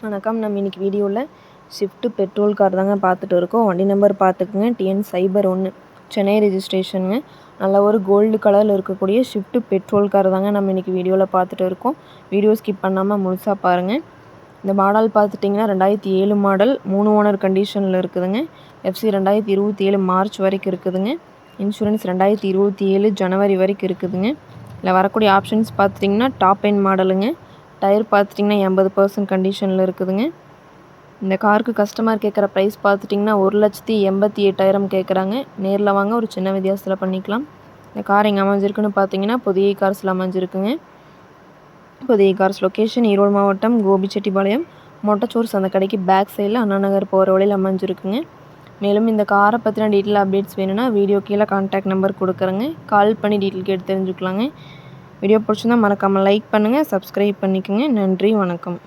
வணக்கம். நம்ம இன்னைக்கு வீடியோவில் ஷிஃப்ட் பெட்ரோல் கார் தாங்க பார்த்துட்டு இருக்கோம். வண்டி நம்பர் பார்த்துக்குங்க, TN01 சென்னை ரெஜிஸ்ட்ரேஷனுங்க. நல்ல ஒரு கோல்டு கலரில் இருக்கக்கூடிய ஷிஃப்ட் பெட்ரோல் கார் தாங்க நம்ம இன்னைக்கு வீடியோவில் பார்த்துட்டு இருக்கோம். வீடியோ ஸ்கிப் பண்ணாமல் முழுசாக பாருங்கள். இந்த மாடல் பார்த்துட்டிங்கன்னா 2007 மாடல், 3 ஓனர் கண்டிஷனில் இருக்குதுங்க. FC 2027 மார்ச் வரைக்கும் இருக்குதுங்க. இன்சூரன்ஸ் 2027 ஜனவரி வரைக்கும் இருக்குதுங்க. இதில் வரக்கூடிய ஆப்ஷன்ஸ் பார்த்துட்டிங்கன்னா டாப் எண்ட் மாடலுங்க. டயர் பார்த்துட்டிங்கன்னா 80% கண்டிஷனில் இருக்குதுங்க. இந்த காருக்கு கஸ்டமர் கேட்குற ப்ரைஸ் பார்த்துட்டிங்கன்னா 1,88,000 கேட்குறாங்க. நேரில் வாங்க, ஒரு சின்ன வித்தியாசத்தில் பண்ணிக்கலாம். இந்த கார் எங்கே அமைஞ்சிருக்குன்னு பார்த்தீங்கன்னா புதிய கார்ஸில் அமைஞ்சிருக்குங்க. புதிய கார்ஸ் லொக்கேஷன் ஈரோடு மாவட்டம் கோபிச்செட்டிப்பாளையம் மொட்டச்சோர்ஸ் அந்த கடைக்கு பேக் சைடில் அண்ணா நகர் போகிற வழியில் அமைஞ்சிருக்குங்க. மேலும் இந்த காரை பற்றின டீட்டெயில் அப்டேட்ஸ் வேணும்னா வீடியோ கீழே கான்டாக்ட் நம்பர் கொடுக்குறேங்க. கால் பண்ணி டீட்டெயில் கேட்டு தெரிஞ்சுக்கலாங்க. வீடியோ பிடிச்சிருந்தா மறக்காமல் லைக் பண்ணுங்கள், சப்ஸ்கிரைப் பண்ணிக்கோங்க. நன்றி, வணக்கம்.